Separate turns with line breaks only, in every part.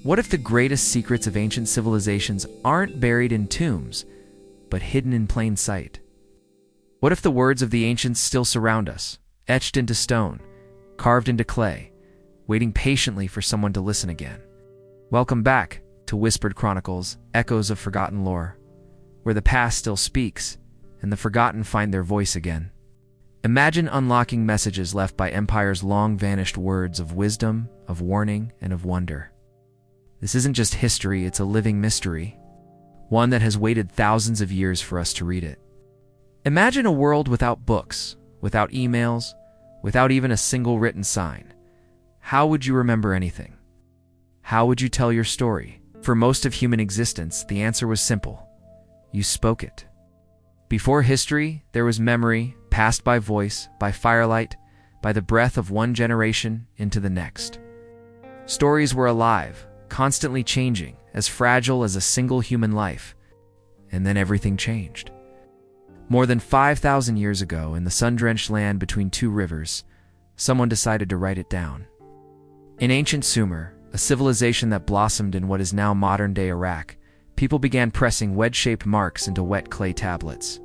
What if the greatest secrets of ancient civilizations aren't buried in tombs, but hidden in plain sight? What if the words of the ancients still surround us, etched into stone, carved into clay, waiting patiently for someone to listen again? Welcome back to Whispered Chronicles, echoes of forgotten lore, where the past still speaks, and the forgotten find their voice again. Imagine unlocking messages left by empires' long-vanished words of wisdom, of warning, and of wonder. This isn't just history, it's a living mystery, one that has waited thousands of years for us to read it. Imagine a world without books, without emails, without even a single written sign. How would you remember anything? How would you tell your story? For most of human existence, the answer was simple. You spoke it. Before history, there was memory, passed by voice, by firelight, by the breath of one generation into the next. Stories were alive, constantly changing, as fragile as a single human life. And then everything changed. More than 5,000 years ago, in the sun-drenched land between two rivers, someone decided to write it down. In ancient Sumer, a civilization that blossomed in what is now modern-day Iraq, people began pressing wedge-shaped marks into wet clay tablets.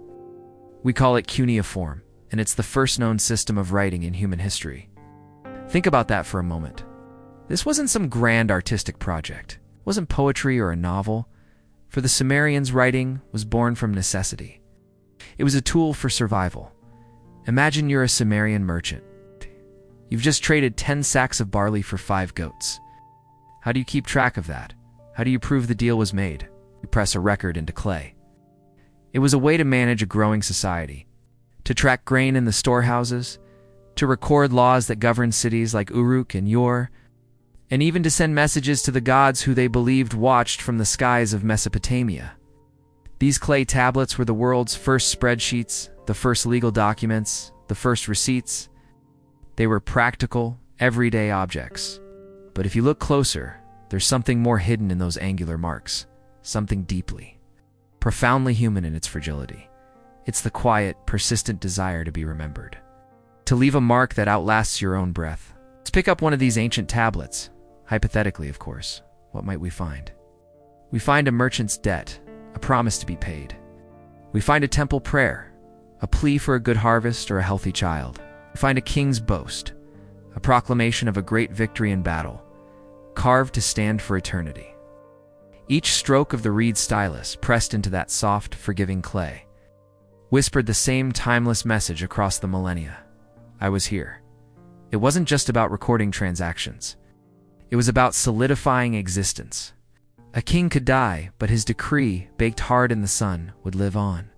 We call it cuneiform, and it's the first known system of writing in human history. Think about that for a moment. This wasn't some grand artistic project. It wasn't poetry or a novel. For the Sumerians, writing was born from necessity. It was a tool for survival. Imagine you're a Sumerian merchant. You've just traded 10 sacks of barley for 5 goats. How do you keep track of that? How do you prove the deal was made? You press a record into clay. It was a way to manage a growing society, to track grain in the storehouses, to record laws that governed cities like Uruk and Ur, and even to send messages to the gods who they believed watched from the skies of Mesopotamia. These clay tablets were the world's first spreadsheets, the first legal documents, the first receipts. They were practical, everyday objects. But if you look closer, there's something more hidden in those angular marks, something deeply, profoundly human in its fragility. It's the quiet, persistent desire to be remembered, to leave a mark that outlasts your own breath. Let's pick up one of these ancient tablets. Hypothetically, of course. What might we find? We find a merchant's debt, a promise to be paid. We find a temple prayer, a plea for a good harvest or a healthy child. We find a king's boast, a proclamation of a great victory in battle, carved to stand for eternity. Each stroke of the reed stylus pressed into that soft, forgiving clay whispered the same timeless message across the millennia. I was here. It wasn't just about recording transactions. It was about solidifying existence. A king could die, but his decree, baked hard in the sun, would live on.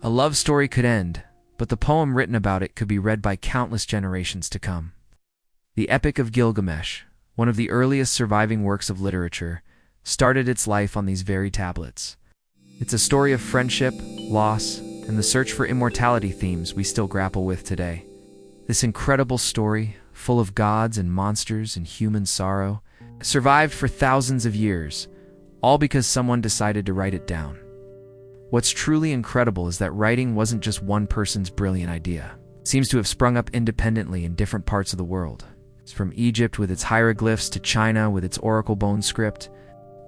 A love story could end, but the poem written about it could be read by countless generations to come. The Epic of Gilgamesh, one of the earliest surviving works of literature, started its life on these very tablets. It's a story of friendship, loss, and the search for immortality, themes we still grapple with today. This incredible story, full of gods and monsters and human sorrow, survived for thousands of years, all because someone decided to write it down. What's truly incredible is that writing wasn't just one person's brilliant idea. It seems to have sprung up independently in different parts of the world. It's from Egypt with its hieroglyphs to China with its oracle bone script.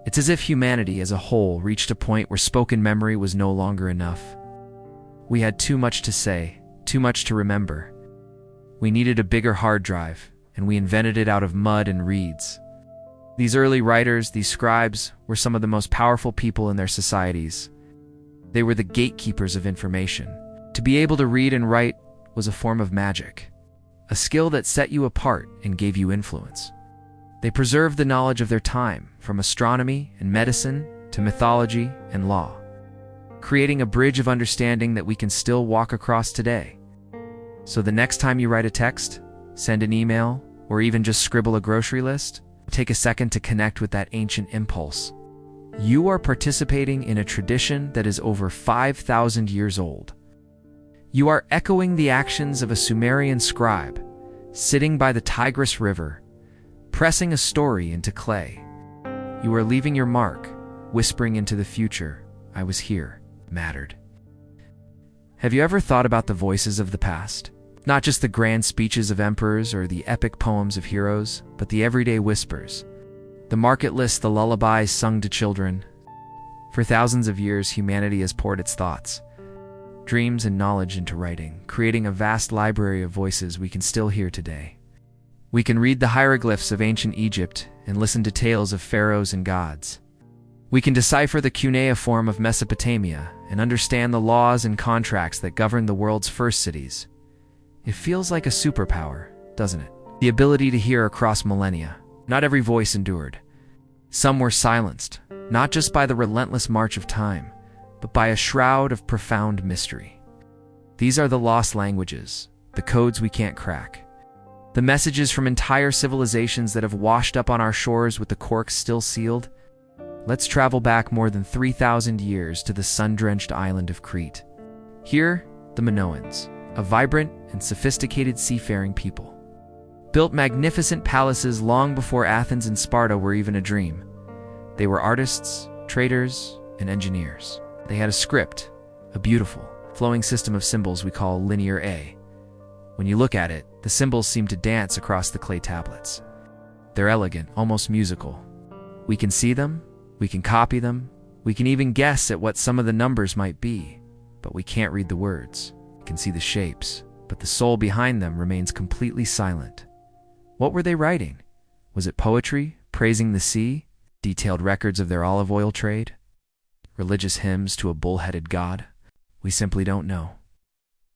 It's as if humanity as a whole reached a point where spoken memory was no longer enough. We had too much to say, too much to remember. We needed a bigger hard drive, and we invented it out of mud and reeds. These early writers, these scribes, were some of the most powerful people in their societies. They were the gatekeepers of information. To be able to read and write was a form of magic, a skill that set you apart and gave you influence. They preserved the knowledge of their time, from astronomy and medicine to mythology and law, creating a bridge of understanding that we can still walk across today. So the next time you write a text, send an email, or even just scribble a grocery list, take a second to connect with that ancient impulse. You are participating in a tradition that is over 5,000 years old. You are echoing the actions of a Sumerian scribe, sitting by the Tigris River, pressing a story into clay. You are leaving your mark, whispering into the future. I was here, mattered. Have you ever thought about the voices of the past? Not just the grand speeches of emperors or the epic poems of heroes, but the everyday whispers. The market lists the lullabies sung to children. For thousands of years, humanity has poured its thoughts, dreams, and knowledge into writing, creating a vast library of voices we can still hear today. We can read the hieroglyphs of ancient Egypt and listen to tales of pharaohs and gods. We can decipher the cuneiform of Mesopotamia and understand the laws and contracts that govern the world's first cities. It feels like a superpower, doesn't it? The ability to hear across millennia. Not every voice endured. Some were silenced, not just by the relentless march of time, but by a shroud of profound mystery. These are the lost languages, the codes we can't crack. The messages from entire civilizations that have washed up on our shores with the corks still sealed. Let's travel back more than 3,000 years to the sun-drenched island of Crete. Here, the Minoans, a vibrant and sophisticated seafaring people, built magnificent palaces long before Athens and Sparta were even a dream. They were artists, traders, and engineers. They had a script, a beautiful, flowing system of symbols we call linear A. When you look at it, the symbols seem to dance across the clay tablets. They're elegant, almost musical. We can see them, we can copy them, we can even guess at what some of the numbers might be, but we can't read the words. We can see the shapes, but the soul behind them remains completely silent. What were they writing? Was it poetry, praising the sea, detailed records of their olive oil trade, religious hymns to a bull-headed god? We simply don't know.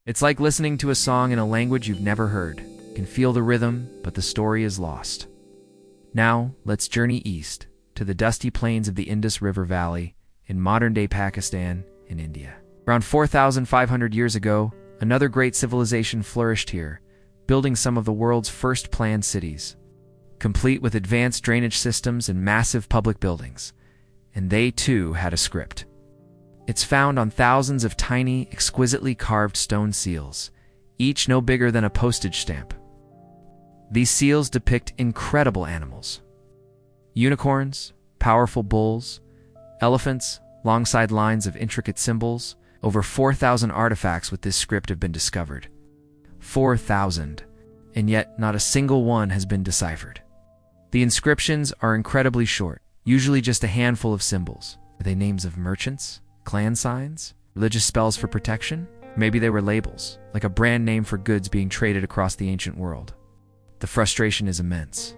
It's like listening to a song in a language you've never heard. You can feel the rhythm, but the story is lost. Now, let's journey east, to the dusty plains of the Indus River Valley in modern-day Pakistan and India. Around 4,500 years ago, another great civilization flourished here, building some of the world's first planned cities, complete with advanced drainage systems and massive public buildings. And they, too, had a script. It's found on thousands of tiny, exquisitely carved stone seals, each no bigger than a postage stamp. These seals depict incredible animals. Unicorns, powerful bulls, elephants, alongside lines of intricate symbols. Over 4,000 artifacts with this script have been discovered. 4,000, and yet not a single one has been deciphered. The inscriptions are incredibly short, usually just a handful of symbols. Are they names of merchants, clan signs, religious spells for protection? Maybe they were labels, like a brand name for goods being traded across the ancient world. The frustration is immense.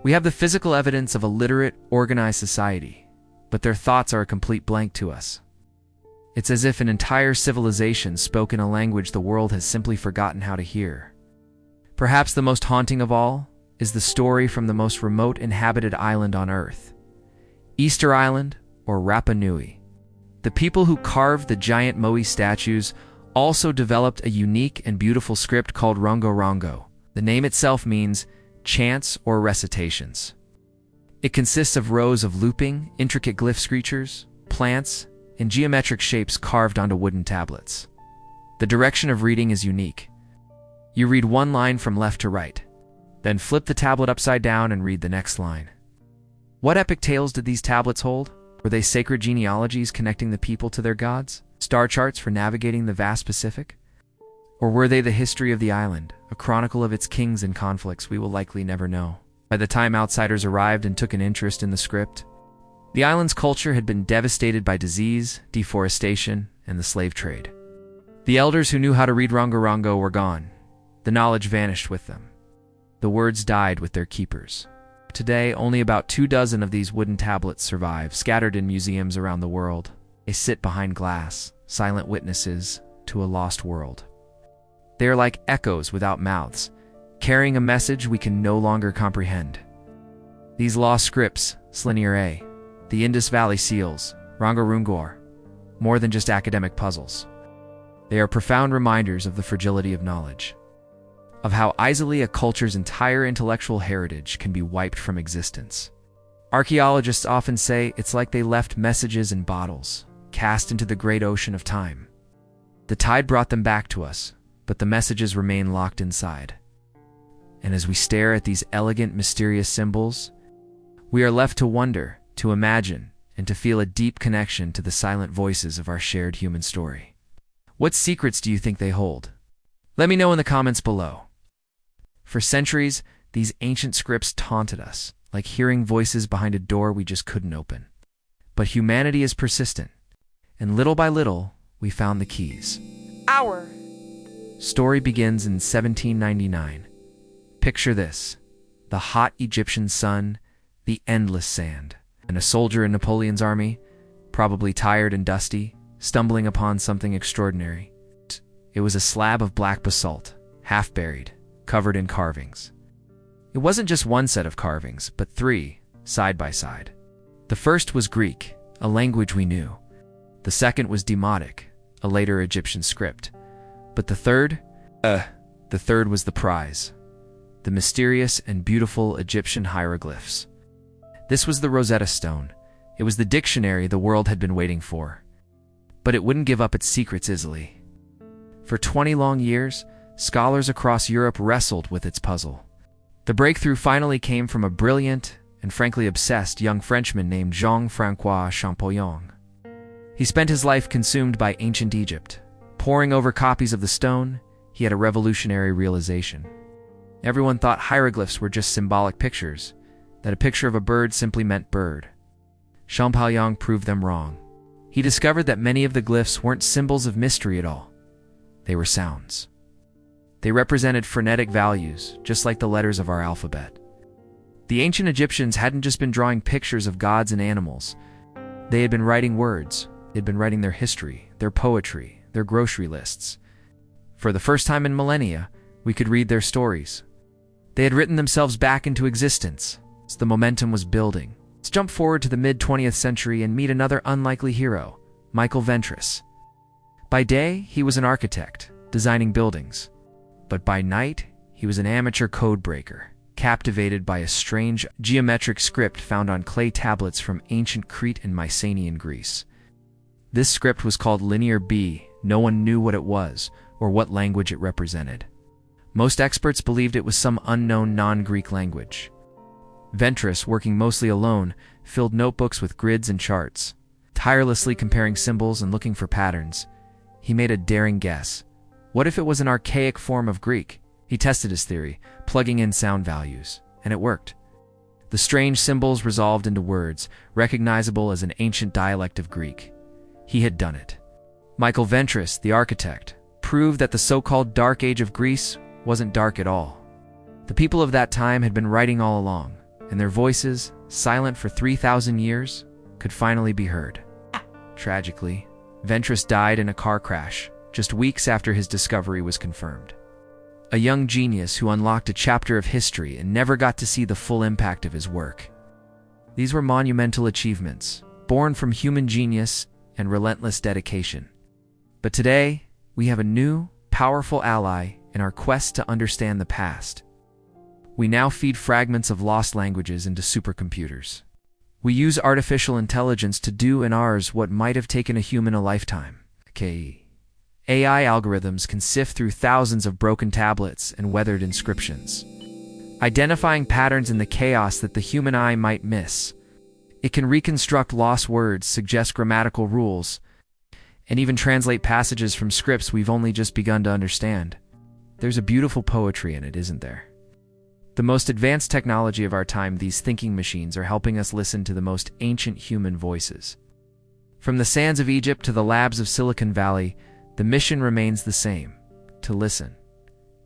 We have the physical evidence of a literate, organized society, but their thoughts are a complete blank to us. It's as if an entire civilization spoke in a language the world has simply forgotten how to hear. Perhaps the most haunting of all is the story from the most remote inhabited island on Earth, Easter Island, or Rapa Nui. The people who carved the giant moai statues also developed a unique and beautiful script called Rongorongo. The name itself means chants or recitations. It consists of rows of looping, intricate glyph screechers, plants, and geometric shapes carved onto wooden tablets. The direction of reading is unique. You read one line from left to right, then flip the tablet upside down and read the next line. What epic tales did these tablets hold? Were they sacred genealogies connecting the people to their gods? Star charts for navigating the vast Pacific? Or were they the history of the island, a chronicle of its kings and conflicts we will likely never know? By the time outsiders arrived and took an interest in the script, the island's culture had been devastated by disease, deforestation, and the slave trade. The elders who knew how to read Rongorongo were gone. The knowledge vanished with them. The words died with their keepers. Today, only about 24 of these wooden tablets survive, scattered in museums around the world. They sit behind glass, silent witnesses to a lost world. They are like echoes without mouths, carrying a message we can no longer comprehend. These lost scripts, linear A, the Indus Valley seals, Rongorongo, more than just academic puzzles. They are profound reminders of the fragility of knowledge, of how easily a culture's entire intellectual heritage can be wiped from existence. Archaeologists often say it's like they left messages in bottles, cast into the great ocean of time. The tide brought them back to us, but the messages remain locked inside. And as we stare at these elegant, mysterious symbols, we are left to wonder, to imagine, and to feel a deep connection to the silent voices of our shared human story. What secrets do you think they hold? Let me know in the comments below. For centuries, these ancient scripts taunted us. like hearing voices behind a door we just couldn't open. But humanity is persistent, and little by little, we found the keys.
Our
Story begins in 1799. Picture this: the hot Egyptian sun, the endless sand, and a soldier in Napoleon's army, probably tired and dusty, stumbling upon something extraordinary. It was a slab of black basalt, half buried, covered in carvings. It wasn't just one set of carvings, but three, side by side. The first was Greek, a language we knew. The second was Demotic, a later Egyptian script. But the third was the prize, the mysterious and beautiful Egyptian hieroglyphs. This was the Rosetta Stone. It was the dictionary the world had been waiting for. But it wouldn't give up its secrets easily. For 20 long years, scholars across Europe wrestled with its puzzle. The breakthrough finally came from a brilliant and frankly obsessed young Frenchman named Jean-François Champollion. He spent his life consumed by ancient Egypt. Poring over copies of the stone, he had a revolutionary realization. Everyone thought hieroglyphs were just symbolic pictures, that a picture of a bird simply meant bird. Champollion proved them wrong. He discovered that many of the glyphs weren't symbols of mystery at all. They were sounds. They represented phonetic values, just like the letters of our alphabet. The ancient Egyptians hadn't just been drawing pictures of gods and animals. They had been writing words. They'd been writing their history, their poetry, their grocery lists. For the first time in millennia, we could read their stories. They had written themselves back into existence. The momentum was building. Let's jump forward to the mid-20th century and meet another unlikely hero, Michael Ventris. By day, he was an architect, designing buildings. But by night, he was an amateur codebreaker, captivated by a strange geometric script found on clay tablets from ancient Crete and Mycenaean Greece. This script was called Linear B. No one knew what it was or what language it represented. Most experts believed it was some unknown non-Greek language. Ventris, working mostly alone, filled notebooks with grids and charts. Tirelessly comparing symbols and looking for patterns, he made a daring guess. What if it was an archaic form of Greek? He tested his theory, plugging in sound values, and it worked. The strange symbols resolved into words, recognizable as an ancient dialect of Greek. He had done it. Michael Ventris, the architect, proved that the so-called Dark Age of Greece wasn't dark at all. The people of that time had been writing all along, and their voices, silent for 3,000 years, could finally be heard. Tragically, Ventris died in a car crash, just weeks after his discovery was confirmed. A young genius who unlocked a chapter of history and never got to see the full impact of his work. These were monumental achievements, born from human genius and relentless dedication. But today, we have a new, powerful ally in our quest to understand the past. We now feed fragments of lost languages into supercomputers. We use artificial intelligence to do in ours what might have taken a human a lifetime. AI algorithms can sift through thousands of broken tablets and weathered inscriptions, identifying patterns in the chaos that the human eye might miss. It can reconstruct lost words, suggest grammatical rules, and even translate passages from scripts we've only just begun to understand. There's a beautiful poetry in it, isn't there? The most advanced technology of our time, these thinking machines are helping us listen to the most ancient human voices. From the sands of Egypt to the labs of Silicon Valley, the mission remains the same: to listen,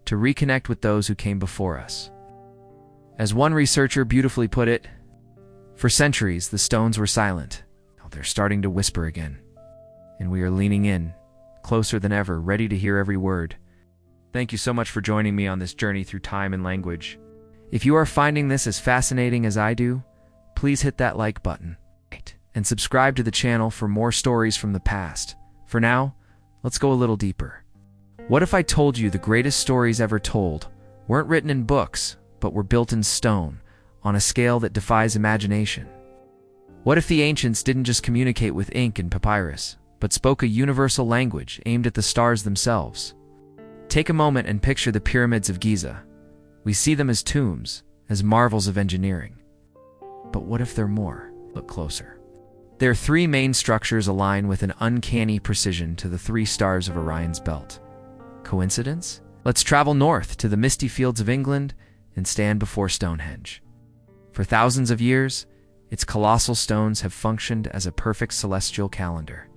to reconnect with those who came before us. As one researcher beautifully put it, for centuries the stones were silent. Now they're starting to whisper again. And we are leaning in, closer than ever, ready to hear every word. Thank you so much for joining me on this journey through time and language. If you are finding this as fascinating as I do, please hit that like button and subscribe to the channel for more stories from the past. For now, let's go a little deeper. What if I told you the greatest stories ever told weren't written in books, but were built in stone, on a scale that defies imagination? What if the ancients didn't just communicate with ink and papyrus, but spoke a universal language aimed at the stars themselves? Take a moment and picture the pyramids of Giza. We see them as tombs, as marvels of engineering. But what if they're more? Look closer. Their three main structures align with an uncanny precision to the three stars of Orion's belt. Coincidence? Let's travel north to the misty fields of England and stand before Stonehenge. For thousands of years, its colossal stones have functioned as a perfect celestial calendar,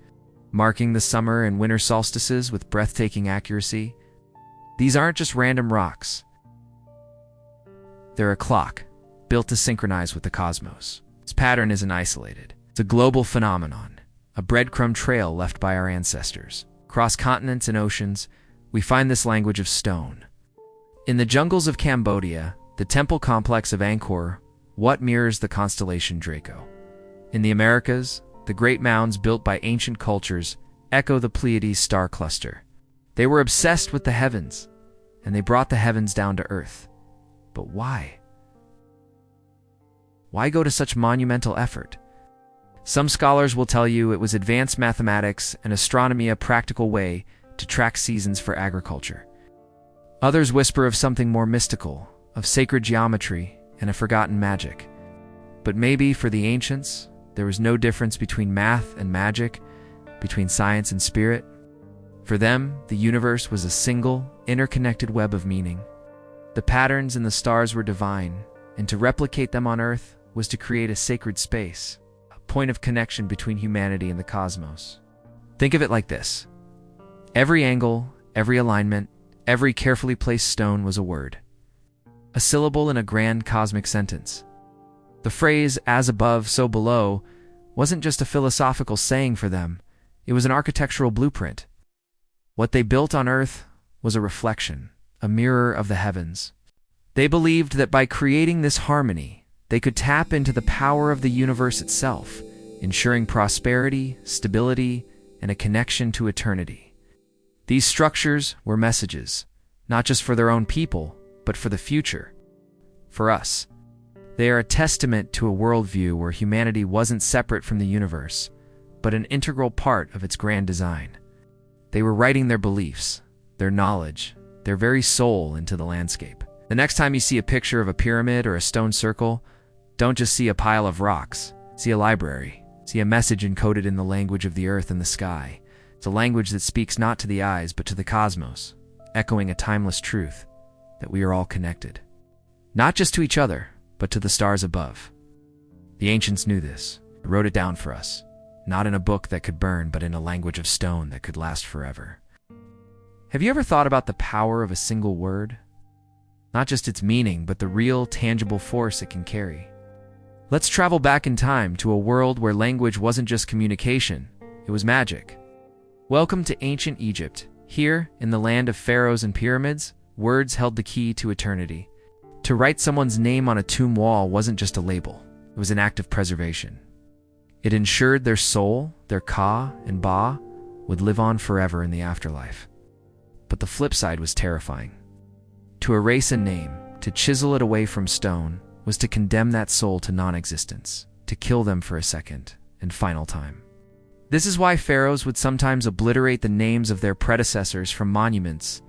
marking the summer and winter solstices with breathtaking accuracy. These aren't just random rocks. They're a clock, built to synchronize with the cosmos. Its pattern isn't isolated. It's a global phenomenon, a breadcrumb trail left by our ancestors. Across continents and oceans, we find this language of stone. In the jungles of Cambodia, the temple complex of Angkor Wat mirrors the constellation Draco. In the Americas, the great mounds built by ancient cultures echo the Pleiades star cluster. They were obsessed with the heavens, and they brought the heavens down to earth. But why? Why go to such monumental effort? Some scholars will tell you it was advanced mathematics and astronomy, a practical way to track seasons for agriculture. Others whisper of something more mystical, of sacred geometry and a forgotten magic. But maybe for the ancients, there was no difference between math and magic, between science and spirit. For them, the universe was a single, interconnected web of meaning. The patterns in the stars were divine, and to replicate them on Earth was to create a sacred space, a point of connection between humanity and the cosmos. Think of it like this. Every angle, every alignment, every carefully placed stone was a word, a syllable in a grand cosmic sentence. The phrase, as above, so below, wasn't just a philosophical saying for them, it was an architectural blueprint. What they built on Earth was a reflection, a mirror of the heavens. They believed that by creating this harmony, they could tap into the power of the universe itself, ensuring prosperity, stability, and a connection to eternity. These structures were messages, not just for their own people, but for the future. For us, they are a testament to a worldview where humanity wasn't separate from the universe, but an integral part of its grand design. They were writing their beliefs, their knowledge, their very soul into the landscape. The next time you see a picture of a pyramid or a stone circle, don't just see a pile of rocks. See a library. See a message encoded in the language of the earth and the sky. It's a language that speaks not to the eyes, but to the cosmos, echoing a timeless truth that we are all connected. Not just to each other, but to the stars above. The ancients knew this. They wrote it down for us, not in a book that could burn, but in a language of stone that could last forever. Have you ever thought about the power of a single word? Not just its meaning, but the real, tangible force it can carry. Let's travel back in time to a world where language wasn't just communication, it was magic. Welcome to ancient Egypt. Here, in the land of pharaohs and pyramids, words held the key to eternity. To write someone's name on a tomb wall wasn't just a label, it was an act of preservation. It ensured their soul, their ka and ba, would live on forever in the afterlife. But the flip side was terrifying. To erase a name, to chisel it away from stone, was to condemn that soul to non-existence, to kill them for a second and final time. This is why pharaohs would sometimes obliterate the names of their predecessors from monuments.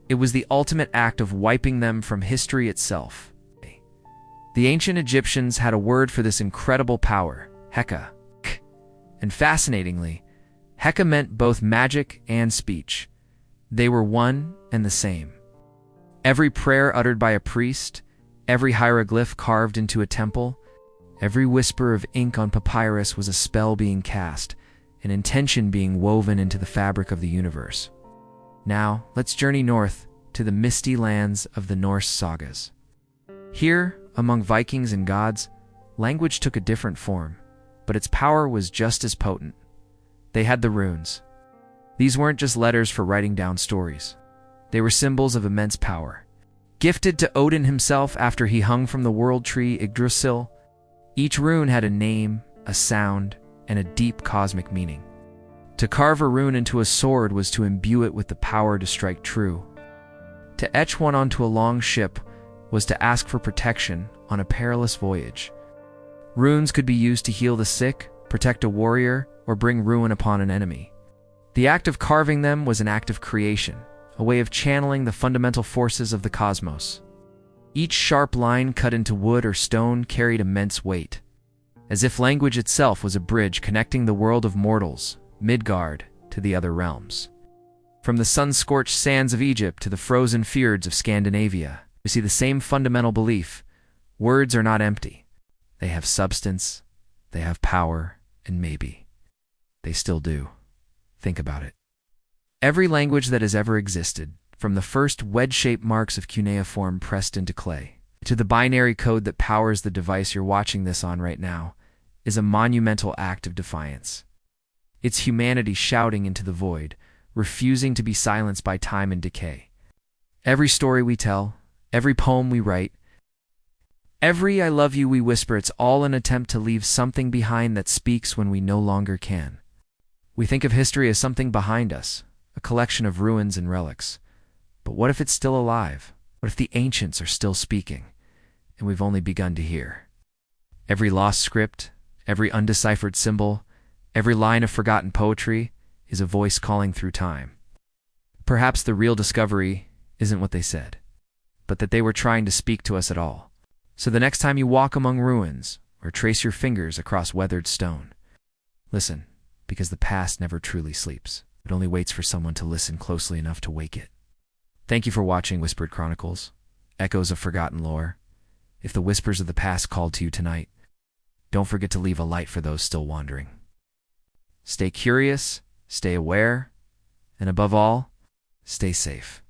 It was the ultimate act of wiping them from history itself. The ancient Egyptians had a word for this incredible power, Heka. And fascinatingly, Heka meant both magic and speech. They were one and the same. Every prayer uttered by a priest, every hieroglyph carved into a temple, every whisper of ink on papyrus was a spell being cast, an intention being woven into the fabric of the universe. Now, let's journey north to the misty lands of the Norse sagas. Here, among Vikings and gods, language took a different form, but its power was just as potent. They had the runes. These weren't just letters for writing down stories. They were symbols of immense power. Gifted to Odin himself after he hung from the world tree Yggdrasil, each rune had a name, a sound, and a deep cosmic meaning. To carve a rune into a sword was to imbue it with the power to strike true. To etch one onto a long ship was to ask for protection on a perilous voyage. Runes could be used to heal the sick, protect a warrior, or bring ruin upon an enemy. The act of carving them was an act of creation, a way of channeling the fundamental forces of the cosmos. Each sharp line cut into wood or stone carried immense weight, as if language itself was a bridge connecting the world of mortals, Midgard, to the other realms. From the sun-scorched sands of Egypt to the frozen fjords of Scandinavia, we see the same fundamental belief: words are not empty. They have substance, they have power, and maybe they still do. Think about it. Every language that has ever existed, from the first wedge-shaped marks of cuneiform pressed into clay, to the binary code that powers the device you're watching this on right now, is a monumental act of defiance. It's humanity shouting into the void, refusing to be silenced by time and decay. Every story we tell, every poem we write, every I love you we whisper, it's all an attempt to leave something behind that speaks when we no longer can. We think of history as something behind us, a collection of ruins and relics. But what if it's still alive? What if the ancients are still speaking, and we've only begun to hear? Every lost script, every undeciphered symbol, every line of forgotten poetry is a voice calling through time. Perhaps the real discovery isn't what they said, but that they were trying to speak to us at all. So the next time you walk among ruins or trace your fingers across weathered stone, listen, because the past never truly sleeps. It only waits for someone to listen closely enough to wake it. Thank you for watching Whispered Chronicles, Echoes of Forgotten Lore. If the whispers of the past called to you tonight, don't forget to leave a light for those still wandering. Stay curious, stay aware, and above all, stay safe.